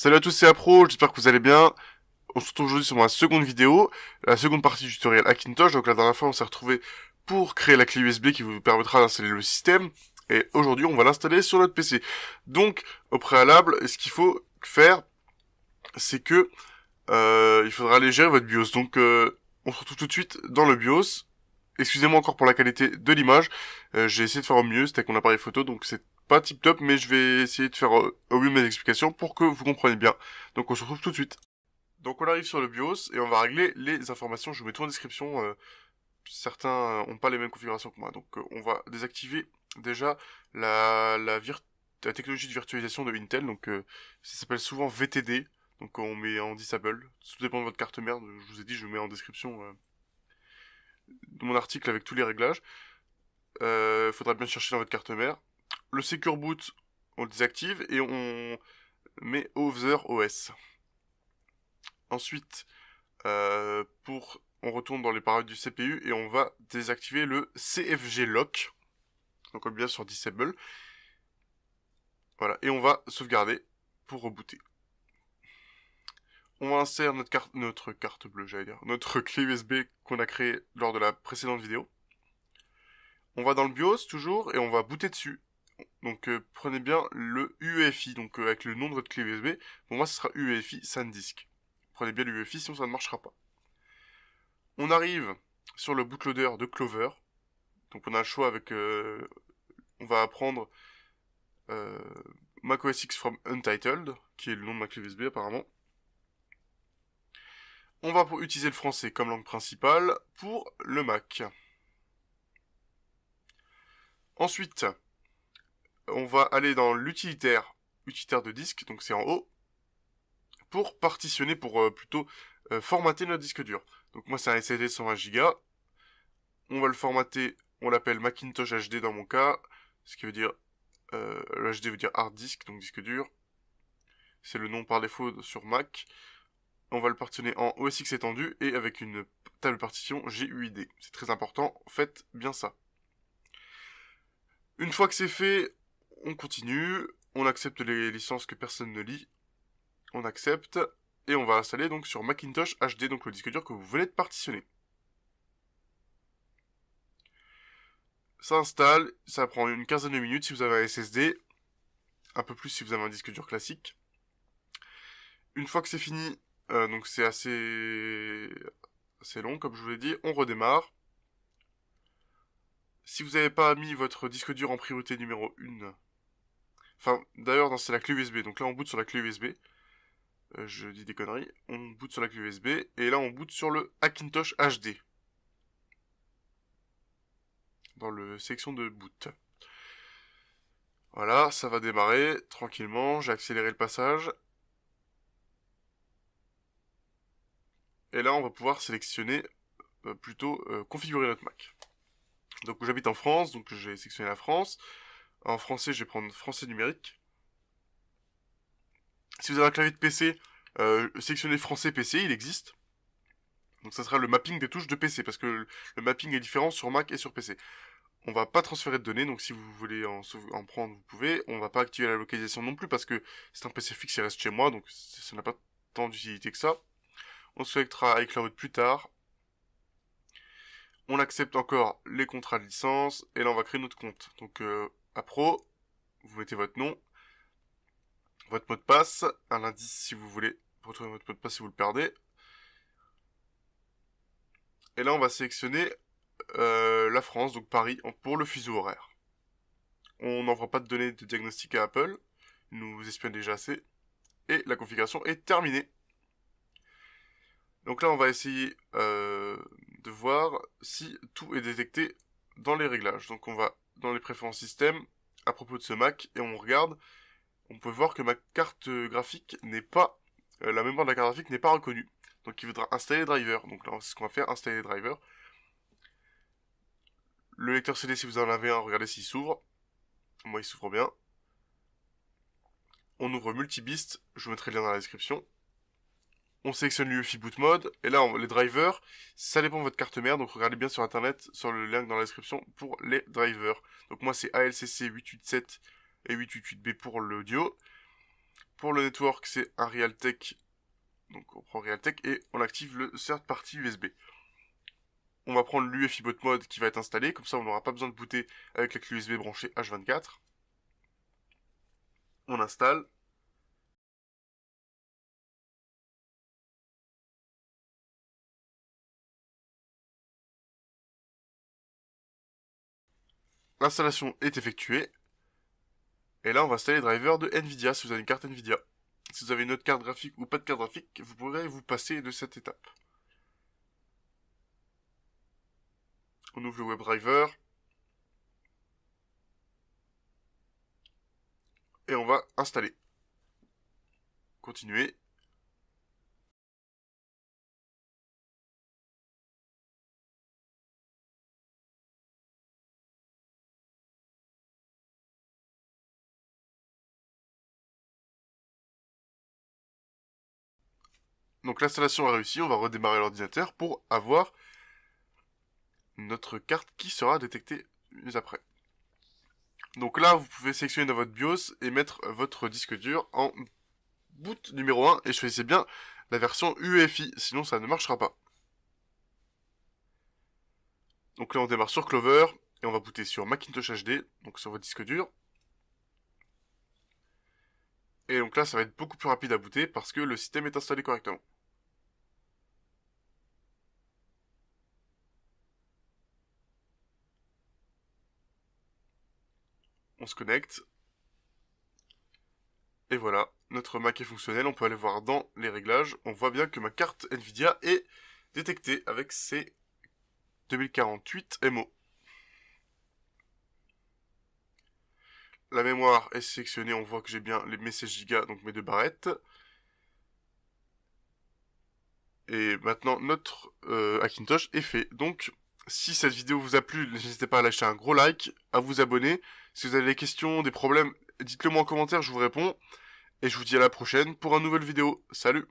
Salut à tous, c'est Apro, j'espère que vous allez bien. On se retrouve aujourd'hui sur ma seconde vidéo, la seconde partie du tutoriel Hackintosh. Donc la dernière fois, on s'est retrouvé pour créer la clé USB qui vous permettra d'installer le système. Et aujourd'hui, on va l'installer sur notre PC. Donc, au préalable, ce qu'il faut faire, c'est que il faudra aller gérer votre BIOS. Donc, on se retrouve tout de suite dans le BIOS. Excusez-moi encore pour la qualité de l'image. J'ai essayé de faire au mieux, c'était avec mon appareil photo, donc c'est pas tip top, mais je vais essayer de faire au mieux mes explications pour que vous compreniez bien. Donc on se retrouve tout de suite. Donc on arrive sur le BIOS et on va régler les informations. Je vous mets tout en description. Certains ont pas les mêmes configurations que moi. Donc on va désactiver déjà la technologie de virtualisation de Intel. Donc ça s'appelle souvent VTD. Donc on met en disable. Tout dépend de votre carte mère. Je vous ai dit, je mets en description de mon article avec tous les réglages. Faudra bien chercher dans votre carte mère. Le Secure Boot, on le désactive et on met Other OS. Ensuite, on retourne dans les paramètres du CPU et on va désactiver le CFG Lock. Donc on met bien sur Disable. Voilà, et on va sauvegarder pour rebooter. On va insérer notre carte bleue, j'allais dire, notre clé USB qu'on a créée lors de la précédente vidéo. On va dans le BIOS toujours et on va booter dessus. Donc prenez bien le UEFI, donc avec le nom de votre clé USB. Pour moi, ce sera UEFI SanDisk. Prenez bien l'UEFI, sinon ça ne marchera pas. On arrive sur le bootloader de Clover. Donc on a le choix avec... on va apprendre macOS X from Untitled, qui est le nom de ma clé USB apparemment. On va utiliser le français comme langue principale pour le Mac. Ensuite, on va aller dans l'utilitaire de disque, donc c'est en haut, pour partitionner, pour plutôt formater notre disque dur. Donc moi c'est un SSD de 120 Go. On va le formater, on l'appelle Macintosh HD dans mon cas, ce qui veut dire, le HD veut dire hard disk, donc disque dur. C'est le nom par défaut sur Mac. On va le partitionner en OS X étendu et avec une table partition GUID. C'est très important, faites bien ça. Une fois que c'est fait, on continue, on accepte les licences que personne ne lit, on accepte, et on va installer donc sur Macintosh HD, donc le disque dur que vous venez de partitionner. Ça installe, ça prend une quinzaine de minutes si vous avez un SSD, un peu plus si vous avez un disque dur classique. Une fois que c'est fini, donc c'est assez long comme je vous l'ai dit, on redémarre. Si vous n'avez pas mis votre disque dur en priorité numéro 1, enfin d'ailleurs c'est la clé USB, donc là on boot sur la clé USB, je dis des conneries, on boot sur la clé USB, et là on boot sur le Hackintosh HD, dans le section de boot. Voilà, ça va démarrer tranquillement, j'ai accéléré le passage. Et là on va pouvoir sélectionner, plutôt configurer notre Mac. Donc j'habite en France, donc j'ai sélectionné la France. En français, je vais prendre français numérique. Si vous avez un clavier de PC, sélectionnez français PC, il existe. Donc ça sera le mapping des touches de PC, parce que le mapping est différent sur Mac et sur PC. On va pas transférer de données, donc si vous voulez en prendre, vous pouvez. On va pas activer la localisation non plus, parce que c'est un PC fixe, il reste chez moi, donc ça n'a pas tant d'utilité que ça. On sélectionnera iCloud plus tard. On accepte encore les contrats de licence, et là on va créer notre compte. Donc à Pro, vous mettez votre nom, votre mot de passe, un indice si vous voulez retrouver votre mot de passe si vous le perdez. Et là on va sélectionner la France, donc Paris, pour le fuseau horaire. On n'envoie pas de données de diagnostic à Apple, ils nous espionnent déjà assez. Et la configuration est terminée. Donc là on va essayer de voir si tout est détecté dans les réglages. Donc on va dans les préférences système, à propos de ce Mac, et on regarde, on peut voir que ma carte graphique n'est pas, la mémoire de la carte graphique n'est pas reconnue. Donc il faudra installer les drivers. Donc là c'est ce qu'on va faire, installer les drivers. Le lecteur CD, si vous en avez un, regardez s'il s'ouvre. Moi il s'ouvre bien. On ouvre Multibist, je vous mettrai le lien dans la description. On sélectionne l'UEFI boot mode, et là les drivers, ça dépend de votre carte mère, donc regardez bien sur internet, sur le lien dans la description pour les drivers. Donc moi c'est ALCC 887 et 888B pour l'audio. Pour le network, c'est un Realtek. Donc on prend Realtek et on active le third party USB. On va prendre l'UEFI boot mode qui va être installé, comme ça on n'aura pas besoin de booter avec la clé USB branchée H24. On installe. L'installation est effectuée. Et là on va installer les drivers de Nvidia si vous avez une carte Nvidia. Si vous avez une autre carte graphique ou pas de carte graphique, vous pourrez vous passer de cette étape. On ouvre le WebDriver. Et on va installer. Continuer. Donc l'installation a réussi, on va redémarrer l'ordinateur pour avoir notre carte qui sera détectée mieux après. Donc là, vous pouvez sélectionner dans votre BIOS et mettre votre disque dur en boot numéro 1 et choisissez bien la version UEFI, sinon ça ne marchera pas. Donc là, on démarre sur Clover et on va booter sur Macintosh HD, donc sur votre disque dur. Et donc là, ça va être beaucoup plus rapide à booter parce que le système est installé correctement. On se connecte. Et voilà, notre Mac est fonctionnel, on peut aller voir dans les réglages, on voit bien que ma carte Nvidia est détectée avec ses 2048 MO. La mémoire est sélectionnée, on voit que j'ai bien mes 16 Go, donc mes 2 barrettes. Et maintenant, notre Hackintosh est fait. Donc, si cette vidéo vous a plu, n'hésitez pas à lâcher un gros like, à vous abonner. Si vous avez des questions, des problèmes, dites-le moi en commentaire, je vous réponds. Et je vous dis à la prochaine pour une nouvelle vidéo. Salut!